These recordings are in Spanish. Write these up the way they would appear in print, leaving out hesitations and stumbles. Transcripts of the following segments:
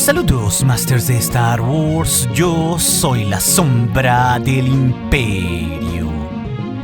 Saludos, Masters de Star Wars. Yo soy la sombra del Imperio.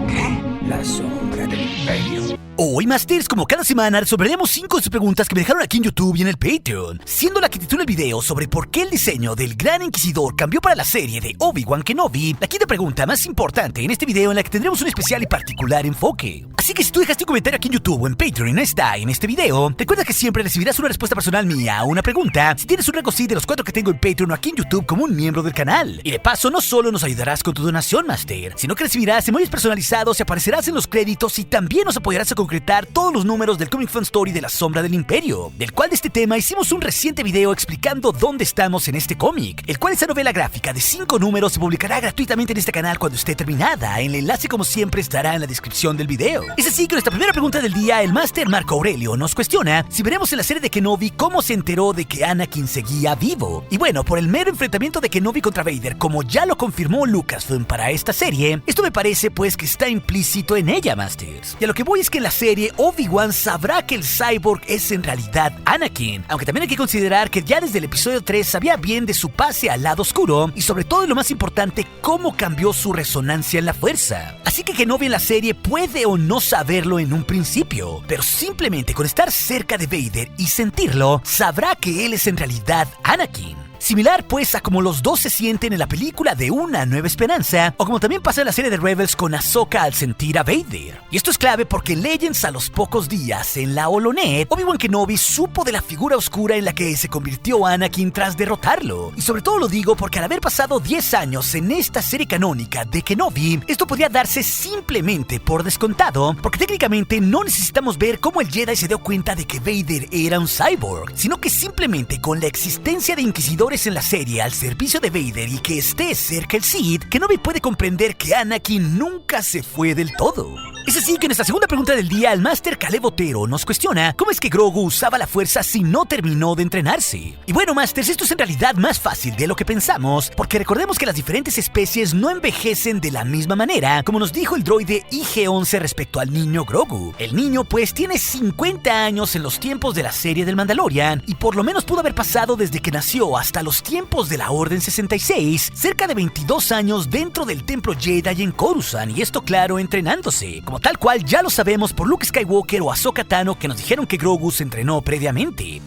¿Qué? La sombra del Imperio. Hoy, Masters, como cada semana, resolveremos 5 de sus preguntas que me dejaron aquí en YouTube y en el Patreon, siendo la que titula el video sobre por qué el diseño del Gran Inquisidor cambió para la serie de Obi-Wan Kenobi, la quinta pregunta más importante en este video en la que tendremos un especial y particular enfoque. Así que si tú dejaste un comentario aquí en YouTube o en Patreon y no está en este video, recuerda que siempre recibirás una respuesta personal mía a una pregunta si tienes un rango sí de los 4 que tengo en Patreon o aquí en YouTube como un miembro del canal. Y de paso, no solo nos ayudarás con tu donación, Master, sino que recibirás emojis personalizados y aparecerás en los créditos y también nos apoyarás a concretar todos los números del Comic Fan Story de la Sombra del Imperio, del cual de este tema hicimos un reciente video explicando dónde estamos en este cómic, el cual esta novela gráfica de 5 números se publicará gratuitamente en este canal cuando esté terminada. El enlace, como siempre, estará en la descripción del video. Es así que nuestra primera pregunta del día, el Master Marco Aurelio nos cuestiona si veremos en la serie de Kenobi cómo se enteró de que Anakin seguía vivo. Y bueno, por el mero enfrentamiento de Kenobi contra Vader, como ya lo confirmó Lucasfilm para esta serie, esto me parece pues que está implícito en ella, Masters. Y a lo que voy es que en la serie Obi-Wan sabrá que el cyborg es en realidad Anakin, aunque también hay que considerar que ya desde el episodio 3 sabía bien de su pase al lado oscuro y sobre todo, y lo más importante, cómo cambió su resonancia en la fuerza. Así que Kenobi en la serie puede o no saberlo en un principio, pero simplemente con estar cerca de Vader y sentirlo, sabrá que él es en realidad Anakin. Similar pues a como los dos se sienten en la película de Una Nueva Esperanza, o como también pasa en la serie de Rebels con Ahsoka al sentir a Vader. Y esto es clave porque en Legends, a los pocos días en la Holonet, Obi-Wan Kenobi supo de la figura oscura en la que se convirtió Anakin tras derrotarlo. Y sobre todo lo digo porque al haber pasado 10 años en esta serie canónica de Kenobi, esto podría darse simplemente por descontado, porque técnicamente no necesitamos ver cómo el Jedi se dio cuenta de que Vader era un cyborg, sino que simplemente con la existencia de inquisidores en la serie al servicio de Vader y que esté cerca el Sith, Kenobi puede comprender que Anakin nunca se fue del todo. Es así que en nuestra segunda pregunta del día, el Master Caleb Otero nos cuestiona cómo es que Grogu usaba la fuerza si no terminó de entrenarse. Y bueno, Masters, esto es en realidad más fácil de lo que pensamos, porque recordemos que las diferentes especies no envejecen de la misma manera, como nos dijo el droide IG-11 respecto al niño Grogu. El niño pues tiene 50 años en los tiempos de la serie del Mandalorian, y por lo menos pudo haber pasado desde que nació hasta los tiempos de la Orden 66, cerca de 22 años dentro del Templo Jedi en Coruscant, y esto claro, entrenándose, como tal cual ya lo sabemos por Luke Skywalker o Ahsoka Tano, que nos dijeron que Grogu se entrenó previamente.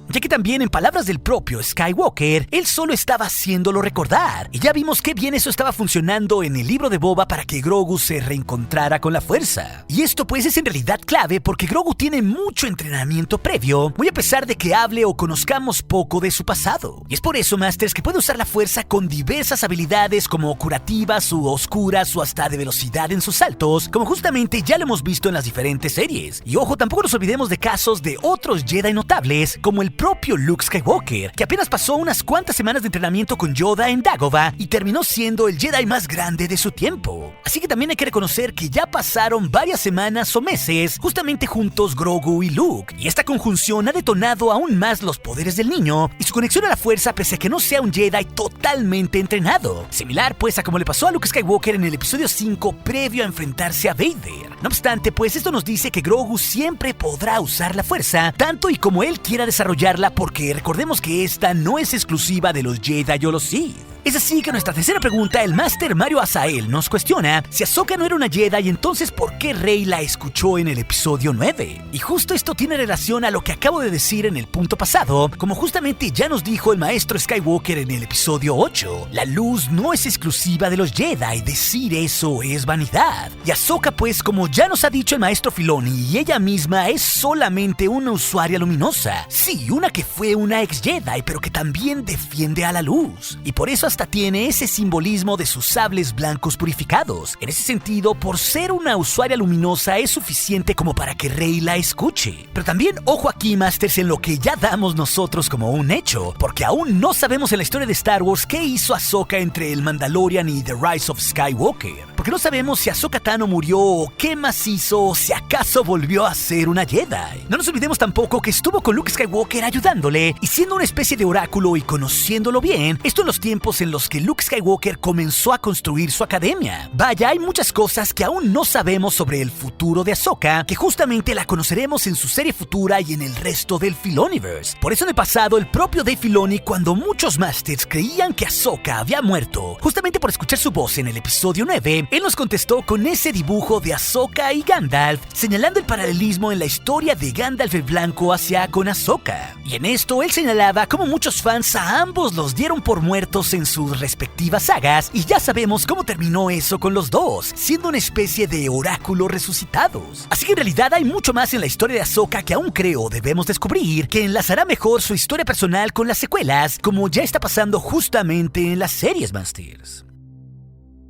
Ya que también, en palabras del propio Skywalker, él solo estaba haciéndolo recordar. Y ya vimos que bien eso estaba funcionando en el libro de Boba para que Grogu se reencontrara con la fuerza. Y esto pues es en realidad clave porque Grogu tiene mucho entrenamiento previo, muy a pesar de que hable o conozcamos poco de su pasado. Y es por eso, Masters, que puede usar la fuerza con diversas habilidades como curativas u oscuras o hasta de velocidad en sus saltos, como justamente ya lo hemos visto en las diferentes series. Y ojo, tampoco nos olvidemos de casos de otros Jedi notables, como el propio Luke Skywalker, que apenas pasó unas cuantas semanas de entrenamiento con Yoda en Dagobah y terminó siendo el Jedi más grande de su tiempo. Así que también hay que reconocer que ya pasaron varias semanas o meses justamente juntos Grogu y Luke, y esta conjunción ha detonado aún más los poderes del niño y su conexión a la fuerza pese a que no sea un Jedi totalmente entrenado, similar pues a como le pasó a Luke Skywalker en el episodio 5 previo a enfrentarse a Vader. No obstante, pues esto nos dice que Grogu siempre podrá usar la fuerza tanto y como él quiera desarrollarla, porque recordemos que esta no es exclusiva de los Jedi o los Sith. Es así que nuestra tercera pregunta, el Master Mario Azael nos cuestiona si Ahsoka no era una Jedi, entonces ¿por qué Rey la escuchó en el episodio 9? Y justo esto tiene relación a lo que acabo de decir en el punto pasado, como justamente ya nos dijo el maestro Skywalker en el episodio 8. La luz no es exclusiva de los Jedi, decir eso es vanidad. Y Ahsoka pues, como ya nos ha dicho el maestro Filoni y ella misma, es solamente una usuaria luminosa. Sí, una que fue una ex Jedi, pero que también defiende a la luz. Y por eso hasta tiene ese simbolismo de sus sables blancos purificados. En ese sentido, por ser una usuaria luminosa es suficiente como para que Rey la escuche. Pero también ojo aquí, Masters, en lo que ya damos nosotros como un hecho, porque aún no sabemos en la historia de Star Wars qué hizo Ahsoka entre el Mandalorian y The Rise of Skywalker. porque no sabemos si Ahsoka Tano murió o qué más hizo o si acaso volvió a ser una Jedi. No nos olvidemos tampoco que estuvo con Luke Skywalker ayudándole y siendo una especie de oráculo y conociéndolo bien, esto en los tiempos en los que Luke Skywalker comenzó a construir su academia. Vaya, hay muchas cosas que aún no sabemos sobre el futuro de Ahsoka, que justamente la conoceremos en su serie futura y en el resto del Filoniverse. Por eso en el pasado, el propio Dave Filoni, cuando muchos Masters creían que Ahsoka había muerto, justamente por escuchar su voz en el episodio 9, él nos contestó con ese dibujo de Ahsoka y Gandalf, señalando el paralelismo en la historia de Gandalf el Blanco hacia con Ahsoka. Y en esto él señalaba cómo muchos fans a ambos los dieron por muertos en sus respectivas sagas, y ya sabemos cómo terminó eso con los dos, siendo una especie de oráculos resucitados. Así que en realidad hay mucho más en la historia de Ahsoka que aún creo debemos descubrir, que enlazará mejor su historia personal con las secuelas, como ya está pasando justamente en las series Masters.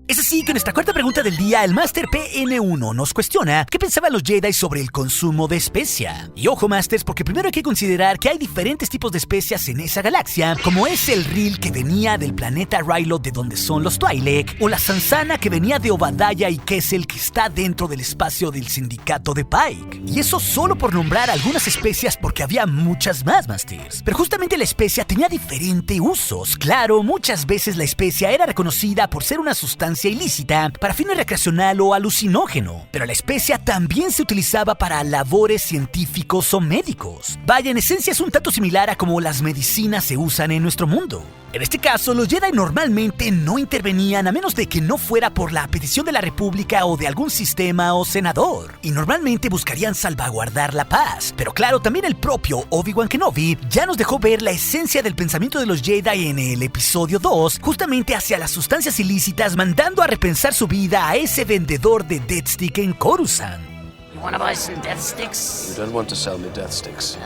Es así que en nuestra cuarta pregunta del día, el Master PN1 nos cuestiona qué pensaban los Jedi sobre el consumo de especia. Y ojo Masters, porque primero hay que considerar que hay diferentes tipos de especias en esa galaxia, como es el Rill que venía del planeta Rylo de donde son los Twi'lek, o la Sansana que venía de Obadiah y Kessel que está dentro del espacio del sindicato de Pike. Y eso solo por nombrar algunas especias, porque había muchas más Masters. Pero justamente la especia tenía diferentes usos. Claro, muchas veces la especia era reconocida por ser una sustancia ilícita para fines recreacional o alucinógeno, pero la especia también se utilizaba para labores científicos o médicos. Vaya, en esencia es un tanto similar a como las medicinas se usan en nuestro mundo. En este caso, los Jedi normalmente no intervenían a menos de que no fuera por la petición de la República o de algún sistema o senador, y normalmente buscarían salvaguardar la paz. Pero claro, también el propio Obi-Wan Kenobi ya nos dejó ver la esencia del pensamiento de los Jedi en el episodio 2, justamente hacia las sustancias ilícitas, mandando a repensar su vida a ese vendedor de Death Stick en Coruscant. Want to buy some death sticks? You don't want to sell me death sticks.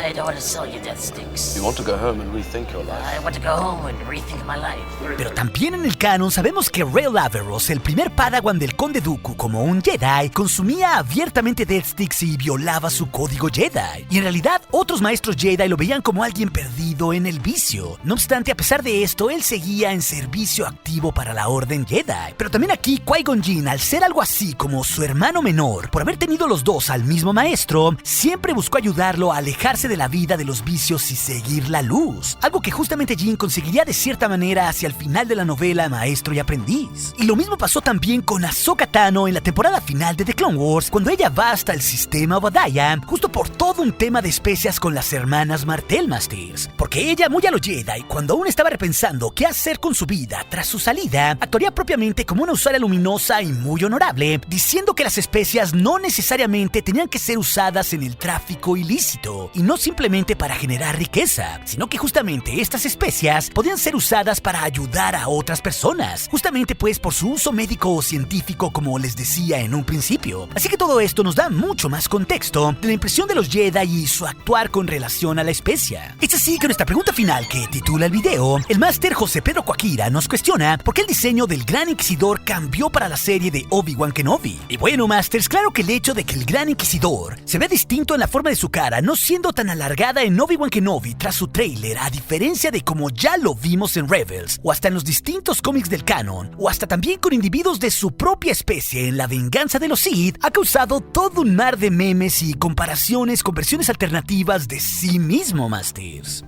I don't want to sell you death sticks. You want to go home and rethink your life. I want to go home and rethink my life. Pero también en el canon sabemos que Rael Averross, el primer Padawan del Conde Dooku como un Jedi, consumía abiertamente death sticks y violaba su código Jedi. Y en realidad otros maestros Jedi lo veían como alguien perdido en el vicio. No obstante, a pesar de esto, él seguía en servicio activo para la Orden Jedi. Pero también aquí Qui-Gon Jinn, al ser algo así como su hermano menor, por haber tenido los dos al mismo maestro, siempre buscó ayudarlo a alejarse de la vida de los vicios y seguir la luz, algo que justamente Jinn conseguiría de cierta manera hacia el final de la novela Maestro y Aprendiz. Y lo mismo pasó también con Ahsoka Tano en la temporada final de The Clone Wars, cuando ella va hasta el sistema Obadiah, justo por todo un tema de especias con las hermanas Martell Masters, porque ella, muy a lo Jedi, cuando aún estaba repensando qué hacer con su vida tras su salida, actuaría propiamente como una usuaria luminosa y muy honorable, diciendo que las especias no necesariamente tenían que ser usadas en el tráfico ilícito, y no simplemente para generar riqueza, sino que justamente estas especias podían ser usadas para ayudar a otras personas, justamente pues por su uso médico o científico, como les decía en un principio. Así que todo esto nos da mucho más contexto de la impresión de los Jedi y su actuar con relación a la especia. Es así que nuestra pregunta final, que titula el video, el Máster José Pedro Coaquira nos cuestiona por qué el diseño del Gran Inquisidor cambió para la serie de Obi-Wan Kenobi. Y bueno, Masters, claro que el hecho de que el Gran Inquisidor se ve distinto en la forma de su cara, no siendo tan alargada en Obi-Wan Kenobi tras su tráiler, a diferencia de como ya lo vimos en Rebels, o hasta en los distintos cómics del canon, o hasta también con individuos de su propia especie en La Venganza de los Sith, ha causado todo un mar de memes y comparaciones con versiones alternativas de sí mismo, Masters.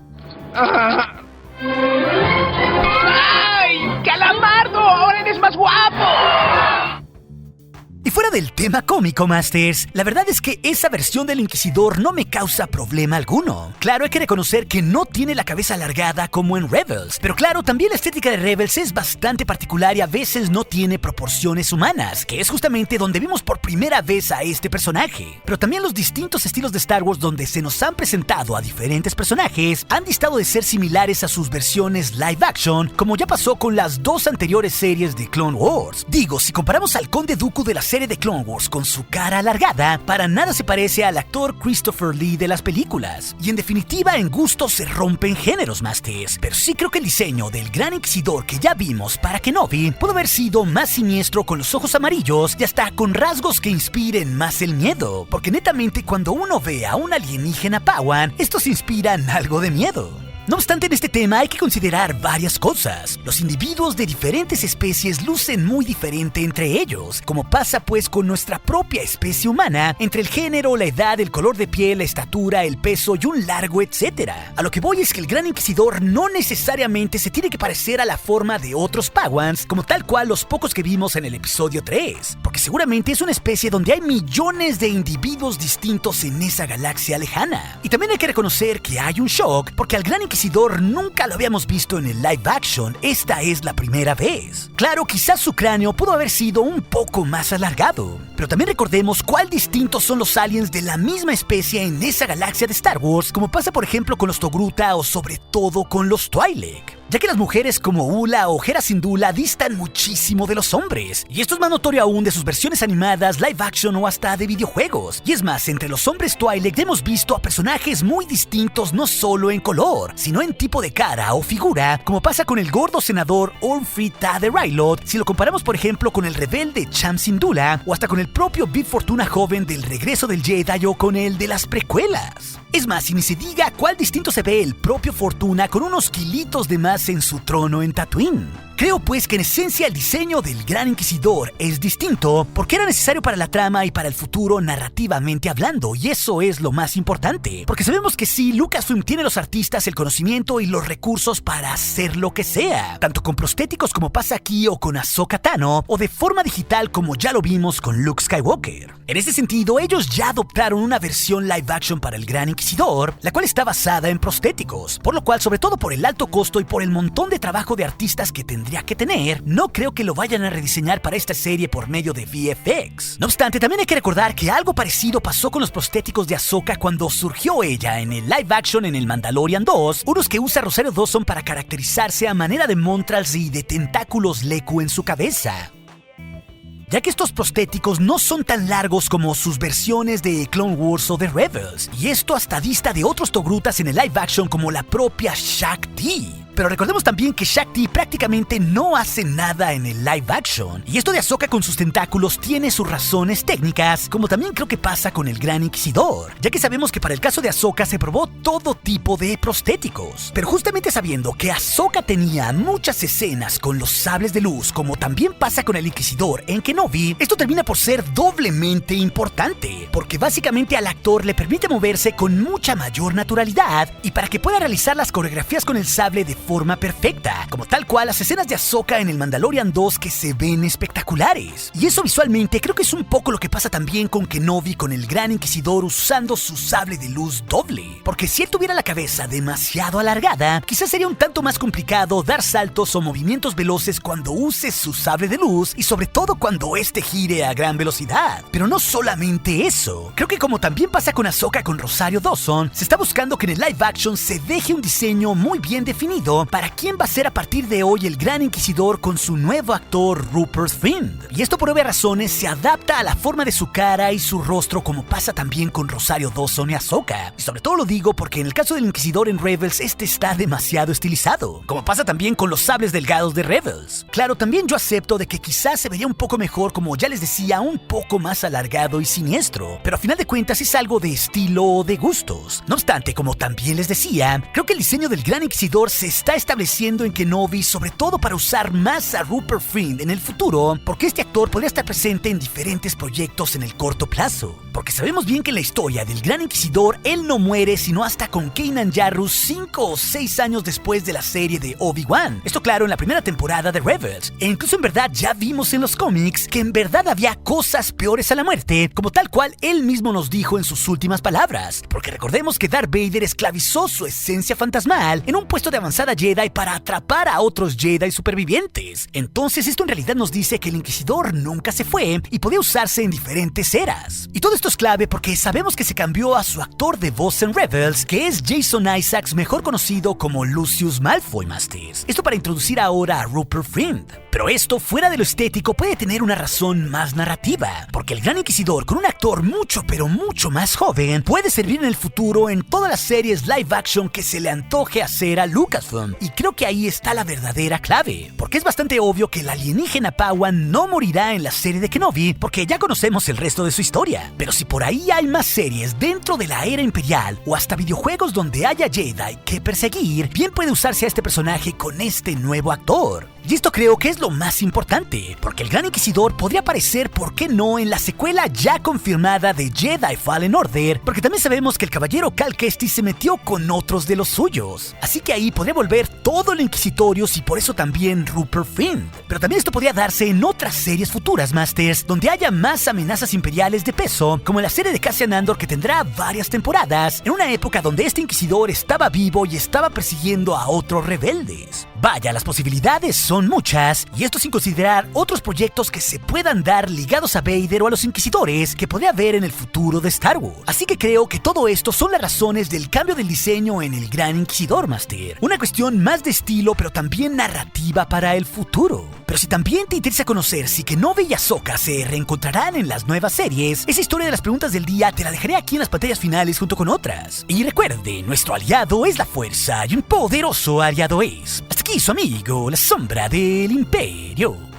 ¡Ay! ¡Calamardo! ¡Ahora eres más guapo! Y fuera del tema cómico, Masters, la verdad es que esa versión del Inquisidor no me causa problema alguno. Claro, hay que reconocer que no tiene la cabeza alargada como en Rebels, pero claro, también la estética de Rebels es bastante particular y a veces no tiene proporciones humanas, que es justamente donde vimos por primera vez a este personaje. Pero también los distintos estilos de Star Wars donde se nos han presentado a diferentes personajes han distado de ser similares a sus versiones live action, como ya pasó con las dos anteriores series de Clone Wars. Digo, si comparamos al Conde Dooku de la serie de Clone Wars con su cara alargada, para nada se parece al actor Christopher Lee de las películas. Y en definitiva, en gusto se rompen géneros, Masters. Pero sí creo que el diseño del Gran Inquisidor que ya vimos para Kenobi pudo haber sido más siniestro, con los ojos amarillos y hasta con rasgos que inspiren más el miedo. Porque netamente cuando uno ve a un alienígena Padawan, estos inspiran algo de miedo. No obstante, en este tema hay que considerar varias cosas. Los individuos de diferentes especies lucen muy diferente entre ellos, como pasa pues con nuestra propia especie humana, entre el género, la edad, el color de piel, la estatura, el peso y un largo etcétera. A lo que voy es que el Gran Inquisidor no necesariamente se tiene que parecer a la forma de otros Pagans, como tal cual los pocos que vimos en el episodio 3, porque seguramente es una especie donde hay millones de individuos distintos en esa galaxia lejana. Y también hay que reconocer que hay un shock, porque al Gran Inquisidor nunca lo habíamos visto en el live action, esta es la primera vez. Claro, quizás su cráneo pudo haber sido un poco más alargado, pero también recordemos cuál distintos son los aliens de la misma especie en esa galaxia de Star Wars, como pasa por ejemplo con los Togruta o sobre todo con los Twi'lek. Ya que las mujeres como Ula o Hera Syndulla distan muchísimo de los hombres, y esto es más notorio aún de sus versiones animadas, live action o hasta de videojuegos. Y es más, entre los hombres Twi'lek hemos visto a personajes muy distintos no solo en color, sino en tipo de cara o figura, como pasa con el gordo senador Ormfrey de Rylot, si lo comparamos por ejemplo con el rebelde Cham Syndulla, o hasta con el propio Bib Fortuna joven del regreso del Jedi o con el de las precuelas. Es más, y ni se diga cuál distinto se ve el propio Fortuna con unos kilitos de más en su trono en Tatooine. Creo pues que en esencia el diseño del Gran Inquisidor es distinto porque era necesario para la trama y para el futuro narrativamente hablando, y eso es lo más importante, porque sabemos que sí, Lucasfilm tiene los artistas, el conocimiento y los recursos para hacer lo que sea, tanto con prostéticos como pasa aquí o con Ahsoka Tano, o de forma digital como ya lo vimos con Luke Skywalker. En ese sentido, ellos ya adoptaron una versión live action para el Gran Inquisidor, la cual está basada en prostéticos, por lo cual, sobre todo por el alto costo y por el montón de trabajo de artistas que tendría que tener, no creo que lo vayan a rediseñar para esta serie por medio de VFX. No obstante, también hay que recordar que algo parecido pasó con los prostéticos de Ahsoka cuando surgió ella en el live action en el Mandalorian 2, unos que usa Rosario Dawson para caracterizarse a manera de montrals y de tentáculos Leku en su cabeza. Ya que estos prostéticos no son tan largos como sus versiones de Clone Wars o de Rebels, y esto hasta dista de otros Togrutas en el live action como la propia Shaak-Ti. Pero recordemos también que Shaak-Ti prácticamente no hace nada en el live action, y esto de Ahsoka con sus tentáculos tiene sus razones técnicas, como también creo que pasa con el Gran Inquisidor, ya que sabemos que para el caso de Ahsoka se probó todo tipo de prostéticos, pero justamente sabiendo que Ahsoka tenía muchas escenas con los sables de luz, como también pasa con el Inquisidor en Kenobi, esto termina por ser doblemente importante, porque básicamente al actor le permite moverse con mucha mayor naturalidad y para que pueda realizar las coreografías con el sable de forma perfecta, como tal cual las escenas de Ahsoka en el Mandalorian 2 que se ven espectaculares. Y eso visualmente creo que es un poco lo que pasa también con Kenobi con el Gran Inquisidor usando su sable de luz doble, porque si él tuviera la cabeza demasiado alargada, quizás sería un tanto más complicado dar saltos o movimientos veloces cuando use su sable de luz y sobre todo cuando este gire a gran velocidad. Pero no solamente eso, creo que como también pasa con Ahsoka con Rosario Dawson, se está buscando que en el live action se deje un diseño muy bien definido para quién va a ser a partir de hoy el Gran Inquisidor con su nuevo actor Rupert Friend. Y esto por obvias razones se adapta a la forma de su cara y su rostro como pasa también con Rosario Dawson y Ahsoka. Y sobre todo lo digo porque en el caso del Inquisidor en Rebels este está demasiado estilizado, como pasa también con los sables delgados de Rebels. Claro, también yo acepto de que quizás se vería un poco mejor, como ya les decía, un poco más alargado y siniestro, pero a final de cuentas es algo de estilo o de gustos. No obstante, como también les decía, creo que el diseño del Gran Inquisidor se está estableciendo en Kenobi, sobre todo para usar más a Rupert Friend en el futuro, porque este actor podría estar presente en diferentes proyectos en el corto plazo. Porque sabemos bien que en la historia del Gran Inquisidor, él no muere sino hasta con Kanan Jarrus 5 o 6 años después de la serie de Obi-Wan. Esto claro, en la primera temporada de Rebels. E incluso en verdad ya vimos en los cómics que en verdad había cosas peores a la muerte, como tal cual él mismo nos dijo en sus últimas palabras. Porque recordemos que Darth Vader esclavizó su esencia fantasmal en un puesto de avanzada Jedi para atrapar a otros Jedi supervivientes. Entonces esto en realidad nos dice que el Inquisidor nunca se fue y podía usarse en diferentes eras. Y todo esto es clave porque sabemos que se cambió a su actor de voz en Rebels, que es Jason Isaacs, mejor conocido como Lucius Malfoy Masters. Esto para introducir ahora a Rupert Friend. Pero esto, fuera de lo estético, puede tener una razón más narrativa, porque el Gran Inquisidor, con un actor mucho pero mucho más joven, puede servir en el futuro en todas las series live action que se le antoje hacer a Lucasfilm. Y creo que ahí está la verdadera clave, porque es bastante obvio que el alienígena Padawan no morirá en la serie de Kenobi, porque ya conocemos el resto de su historia. Pero si por ahí hay más series dentro de la era imperial, o hasta videojuegos donde haya Jedi que perseguir, bien puede usarse a este personaje con este nuevo actor. Y esto creo que es lo más importante, porque el Gran Inquisidor podría aparecer, ¿por qué no?, en la secuela ya confirmada de Jedi Fallen Order, porque también sabemos que el caballero Cal Kestis se metió con otros de los suyos. Así que ahí podría volver todo el Inquisitorius y por eso también Rupert Friend. Pero también esto podría darse en otras series futuras, Masters, donde haya más amenazas imperiales de peso, como en la serie de Cassian Andor, que tendrá varias temporadas, en una época donde este Inquisidor estaba vivo y estaba persiguiendo a otros rebeldes. Vaya, las posibilidades son muchas, y esto sin considerar otros proyectos que se puedan dar ligados a Vader o a los Inquisidores que podría haber en el futuro de Star Wars. Así que creo que todo esto son las razones del cambio del diseño en el Gran Inquisidor, Master. Una cuestión más de estilo, pero también narrativa para el futuro. Pero si también te interesa conocer si Kenobi y Ahsoka se reencontrarán en las nuevas series, esa historia de las preguntas del día te la dejaré aquí en las pantallas finales junto con otras. Y recuerde, nuestro aliado es la fuerza y un poderoso aliado es. Hasta aquí su amigo, la sombra del imperio.